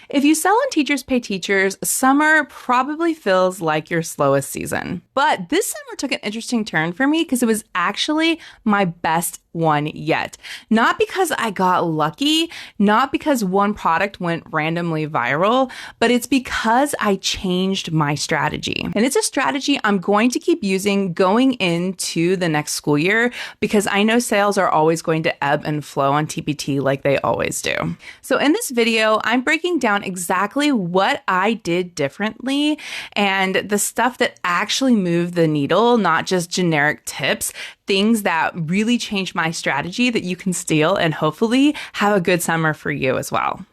If you sell on Teachers Pay Teachers, summer probably feels like your slowest season. But this summer took an interesting turn for me because it was actually my best one yet. Not because I got lucky, not because one product went randomly viral, but it's because I changed my strategy. And it's a strategy I'm going to keep using going into the next school year because I know sales are always going to ebb and flow on TpT like they always do. So in this video, I'm breaking down exactly what I did differently and the stuff that actually moved the needle, not just generic tips, things that really changed my strategy that you can steal and hopefully have a good summer for you as well.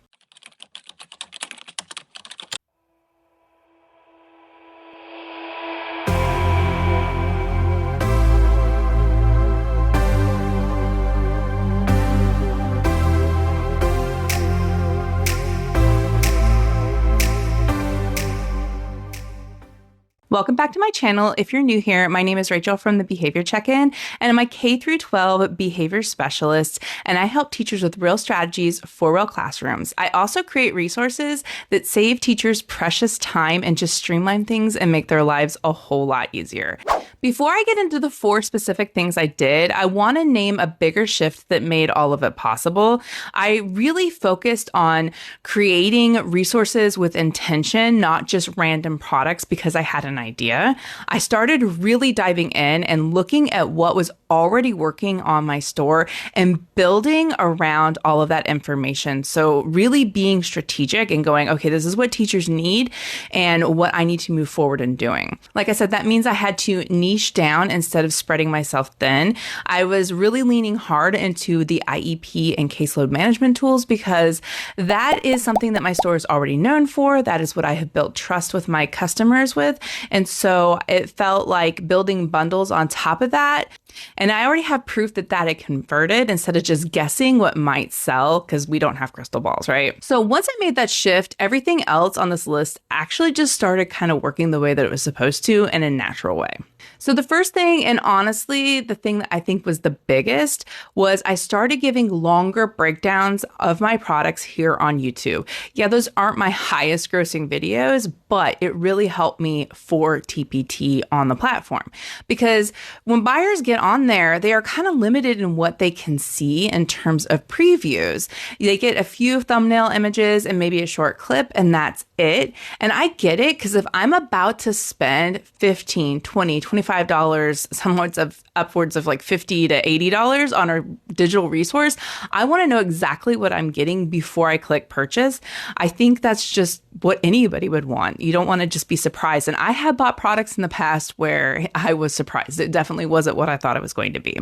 Welcome back to my channel. If you're new here, my name is Rachel from the Behavior Check-in, and I'm a K-12 behavior specialist, and I help teachers with real strategies for real classrooms. I also create resources that save teachers precious time and just streamline things and make their lives a whole lot easier. Before I get into the 4 specific things I did, I want to name a bigger shift that made all of it possible. I really focused on creating resources with intention, not just random products because I had an idea. I started really diving in and looking at what was already working on my store and building around all of that information. So really being strategic and going, okay, this is what teachers need and what I need to move forward in doing. Like I said, that means I had to niche down instead of spreading myself thin. I was really leaning hard into the IEP and caseload management tools because that is something that my store is already known for. That is what I have built trust with my customers with. And so it felt like building bundles on top of that. And I already have proof that that had converted instead of just guessing what might sell because we don't have crystal balls, right? So once I made that shift, everything else on this list actually just started kind of working the way that it was supposed to in a natural way. So the first thing, and honestly, the thing that I think was the biggest, was I started giving longer breakdowns of my products here on YouTube. Yeah, those aren't my highest grossing videos, but it really helped me for TpT on the platform. Because when buyers get on there, they are kind of limited in what they can see in terms of previews. They get a few thumbnail images and maybe a short clip, and that's it. And I get it, because if I'm about to spend $15, $20, $25, somewhat of upwards of like $50 to $80 on a digital resource, I want to know exactly what I'm getting before I click purchase. I think that's just what anybody would want. You don't want to just be surprised. And I have bought products in the past where I was surprised. It definitely wasn't what I thought it was going to be.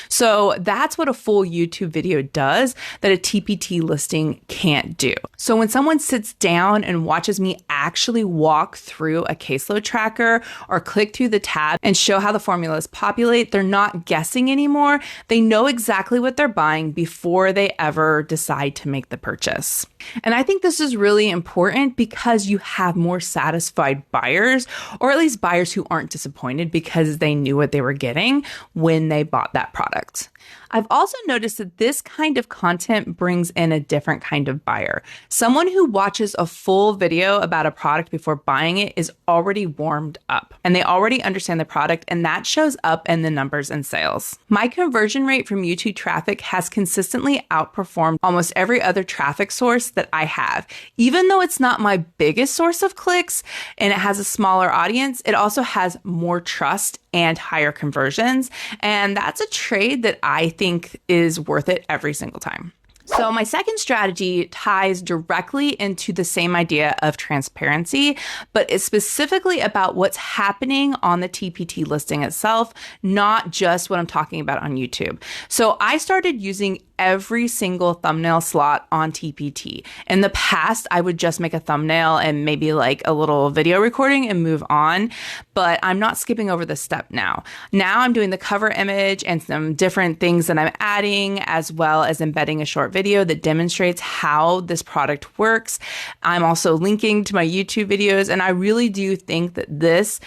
So that's what a full YouTube video does that a TpT listing can't do. So when someone sits down and watches me actually walk through a caseload tracker or click through the tab and show how the formulas populate, they're not guessing anymore. They know exactly what they're buying before they ever decide to make the purchase. And I think this is really important because you have more satisfied buyers, or at least buyers who aren't disappointed because they knew what they were getting when they bought that product. I've also noticed that this kind of content brings in a different kind of buyer. Someone who watches a full video about a product before buying it is already warmed up and they already understand the product, and that shows up in the numbers and sales. My conversion rate from YouTube traffic has consistently outperformed almost every other traffic source that I have. Even though it's not my biggest source of clicks and it has a smaller audience, it also has more trust and higher conversions. And that's a trade that I think is worth it every single time. So my second strategy ties directly into the same idea of transparency, but it's specifically about what's happening on the TpT listing itself, not just what I'm talking about on YouTube. So I started using every single thumbnail slot on TpT. In the past, I would just make a thumbnail and maybe like a little video recording and move on, but I'm not skipping over this step now. Now I'm doing the cover image and some different things that I'm adding, as well as embedding a short video that demonstrates how this product works. I'm also linking to my YouTube videos, and I really do think that this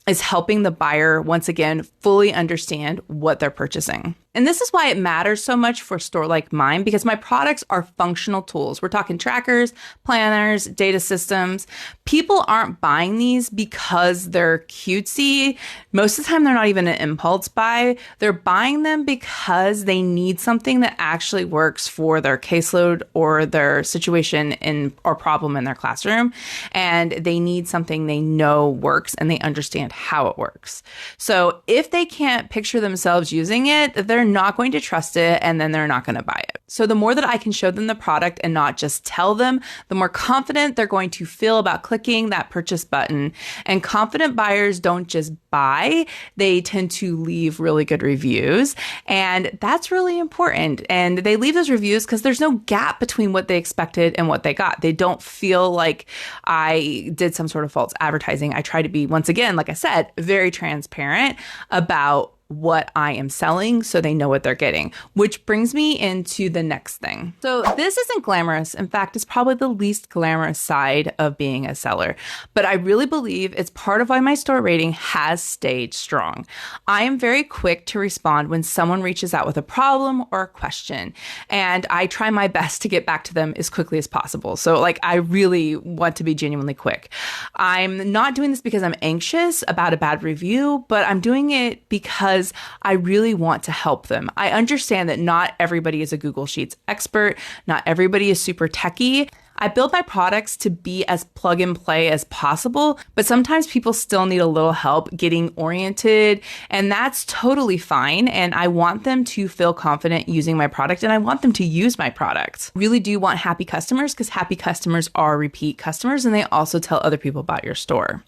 is helping the buyer, once again, fully understand what they're purchasing. And this is why it matters so much for a store like mine, because my products are functional tools. We're talking trackers, planners, data systems. People aren't buying these because they're cutesy. Most of the time, they're not even an impulse buy. They're buying them because they need something that actually works for their caseload or their situation or problem in their classroom. And they need something they know works and they understand how it works. So if they can't picture themselves using it, they're not going to trust it, and then they're not going to buy it. So the more that I can show them the product and not just tell them, the more confident they're going to feel about clicking that purchase button. And confident buyers don't just buy, they tend to leave really good reviews. And that's really important. And they leave those reviews because there's no gap between what they expected and what they got. They don't feel like I did some sort of false advertising. I try to be, once again, like I said, very transparent about what I am selling so they know what they're getting, which brings me into the next thing. So this isn't glamorous. In fact, it's probably the least glamorous side of being a seller, but I really believe it's part of why my store rating has stayed strong. I am very quick to respond when someone reaches out with a problem or a question, and I try my best to get back to them as quickly as possible. So I really want to be genuinely quick. I'm not doing this because I'm anxious about a bad review, but I'm doing it because I really want to help them. I understand that not everybody is a Google Sheets expert. Not everybody is super techie. I build my products to be as plug and play as possible, but sometimes people still need a little help getting oriented, and that's totally fine. And I want them to feel confident using my product, and I want them to use my product. Really do want happy customers, because happy customers are repeat customers, and they also tell other people about your store.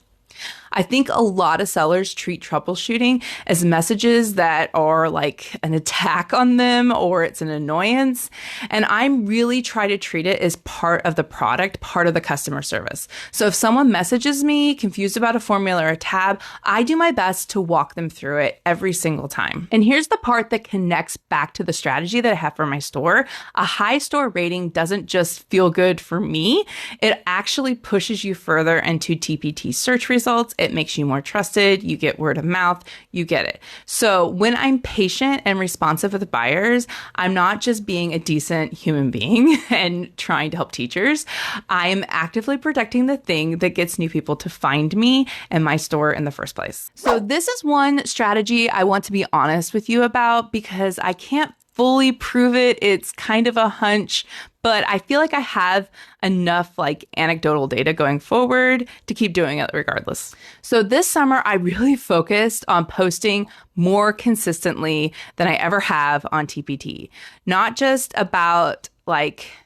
I think a lot of sellers treat troubleshooting as messages that are like an attack on them or it's an annoyance. And I really try to treat it as part of the product, part of the customer service. So if someone messages me confused about a formula or a tab, I do my best to walk them through it every single time. And here's the part that connects back to the strategy that I have for my store. A high store rating doesn't just feel good for me. It actually pushes you further into TpT search results. It makes you more trusted. You get word of mouth. You get it. So when I'm patient and responsive with buyers, I'm not just being a decent human being and trying to help teachers. I'm actively protecting the thing that gets new people to find me and my store in the first place. So this is one strategy I want to be honest with you about, because I can't fully prove it. It's kind of a hunch, but I feel like I have enough anecdotal data going forward to keep doing it regardless. So this summer, I really focused on posting more consistently than I ever have on TpT. Not just about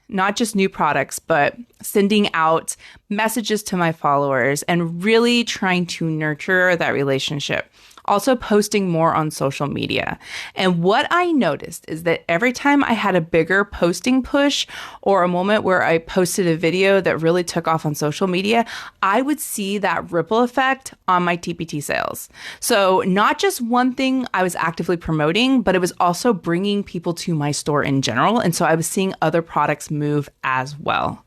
not just new products, but sending out messages to my followers and really trying to nurture that relationship. Also posting more on social media. And what I noticed is that every time I had a bigger posting push or a moment where I posted a video that really took off on social media, I would see that ripple effect on my TpT sales. So not just one thing I was actively promoting, but it was also bringing people to my store in general. And so I was seeing other products move as well.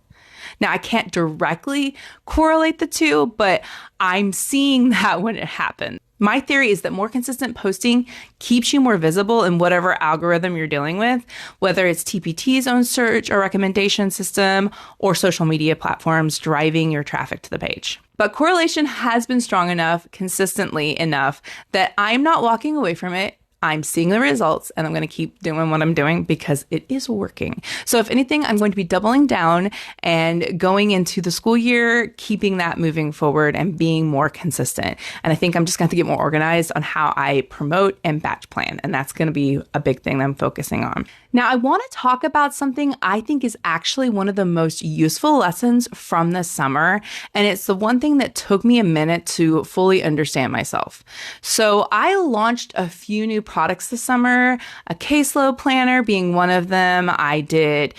Now, I can't directly correlate the two, but I'm seeing that when it happens. My theory is that more consistent posting keeps you more visible in whatever algorithm you're dealing with, whether it's TpT's own search or recommendation system or social media platforms driving your traffic to the page. But correlation has been strong enough, consistently enough, that I'm not walking away from it. I'm seeing the results, and I'm going to keep doing what I'm doing because it is working. So if anything, I'm going to be doubling down and going into the school year, keeping that moving forward and being more consistent. And I think I'm just going to get more organized on how I promote and batch plan. And that's going to be a big thing that I'm focusing on. Now, I want to talk about something I think is actually one of the most useful lessons from the summer. And it's the one thing that took me a minute to fully understand myself. So I launched a few new products this summer, a caseload planner being one of them. I did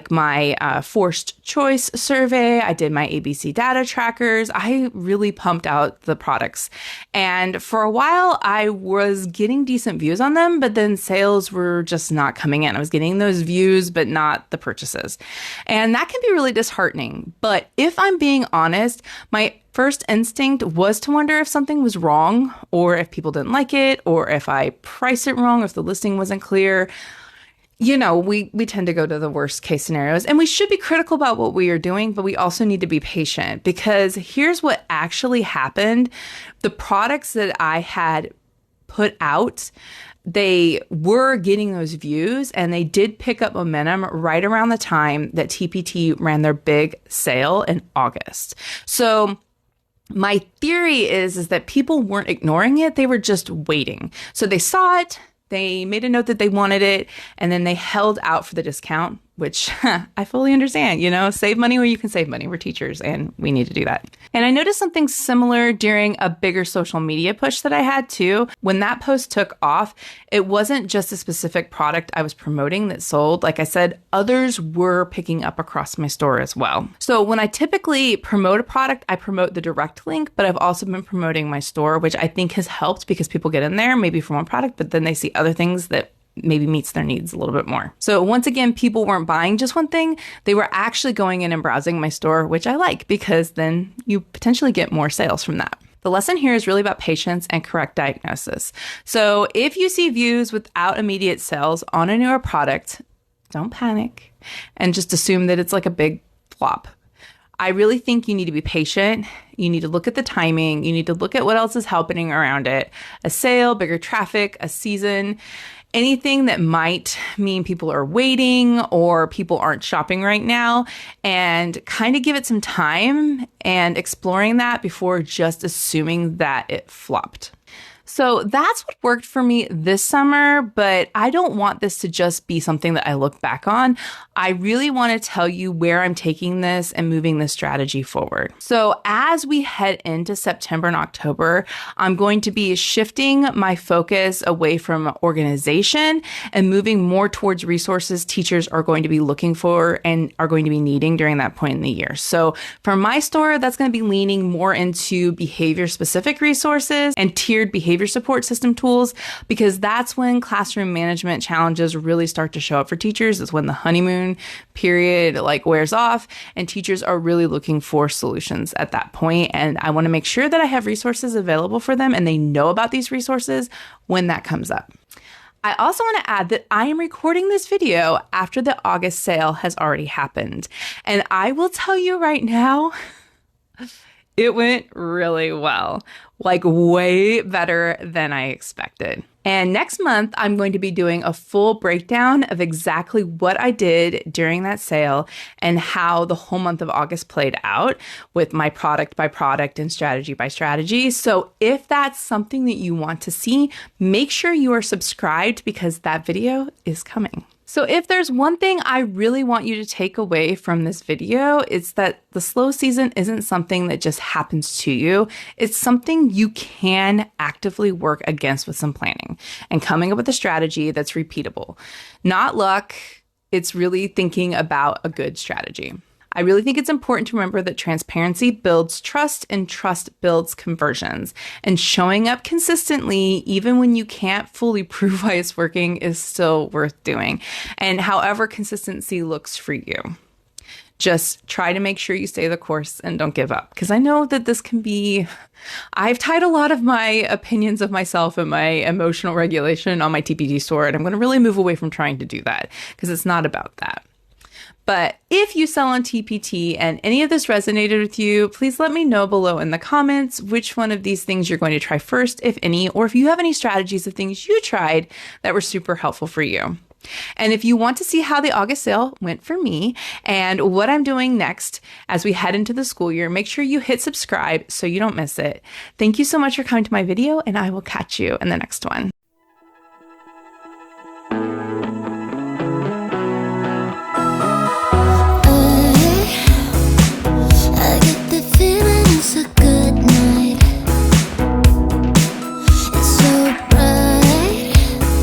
my forced choice survey. I did my ABC data trackers. I really pumped out the products. And for a while, I was getting decent views on them, but then sales were just not coming in. again. I was getting those views, but not the purchases. And that can be really disheartening. But if I'm being honest, my first instinct was to wonder if something was wrong, or if people didn't like it, or if I priced it wrong, if the listing wasn't clear. You know, we tend to go to the worst case scenarios, and we should be critical about what we are doing, but we also need to be patient, because here's what actually happened. The products that I had put out, they were getting those views, and they did pick up momentum right around the time that TpT ran their big sale in August. So my theory is that people weren't ignoring it. They were just waiting. So they saw it. They made a note that they wanted it, and then they held out for the discount, which I fully understand. You know, save money where you can save money. We're teachers, and we need to do that. And I noticed something similar during a bigger social media push that I had too. When that post took off, it wasn't just a specific product I was promoting that sold. Like I said, others were picking up across my store as well. So when I typically promote a product, I promote the direct link, but I've also been promoting my store, which I think has helped because people get in there maybe for one product, but then they see other things that maybe meets their needs a little bit more. So once again, people weren't buying just one thing. They were actually going in and browsing my store, which I like, because then you potentially get more sales from that. The lesson here is really about patience and correct diagnosis. So if you see views without immediate sales on a newer product, don't panic and just assume that it's like a big flop. I really think you need to be patient. You need to look at the timing. You need to look at what else is happening around it. A sale, bigger traffic, a season, anything that might mean people are waiting or people aren't shopping right now, and kind of give it some time and exploring that before just assuming that it flopped. So that's what worked for me this summer, but I don't want this to just be something that I look back on. I really want to tell you where I'm taking this and moving this strategy forward. So as we head into September and October, I'm going to be shifting my focus away from organization and moving more towards resources teachers are going to be looking for and are going to be needing during that point in the year. So for my store, that's going to be leaning more into behavior-specific resources and tiered behavior support system tools, because that's when classroom management challenges really start to show up for teachers. It's when the honeymoon period wears off and teachers are really looking for solutions at that point. And I want to make sure that I have resources available for them and they know about these resources when that comes up. I also want to add that I am recording this video after the August sale has already happened. And I will tell you right now, it went really well, way better than I expected. And next month, I'm going to be doing a full breakdown of exactly what I did during that sale and how the whole month of August played out with my product by product and strategy by strategy. So if that's something that you want to see, make sure you are subscribed because that video is coming. So if there's one thing I really want you to take away from this video, it's that the slow season isn't something that just happens to you. It's something you can actively work against with some planning and coming up with a strategy that's repeatable. Not luck, it's really thinking about a good strategy. I really think it's important to remember that transparency builds trust and trust builds conversions. And showing up consistently, even when you can't fully prove why it's working, is still worth doing. And however consistency looks for you, just try to make sure you stay the course and don't give up. Because I know that this can be, I've tied a lot of my opinions of myself and my emotional regulation on my TpT store, and I'm going to really move away from trying to do that because it's not about that. But if you sell on TpT and any of this resonated with you, please let me know below in the comments which one of these things you're going to try first, if any, or if you have any strategies of things you tried that were super helpful for you. And if you want to see how the August sale went for me and what I'm doing next as we head into the school year, make sure you hit subscribe so you don't miss it. Thank you so much for coming to my video, and I will catch you in the next one.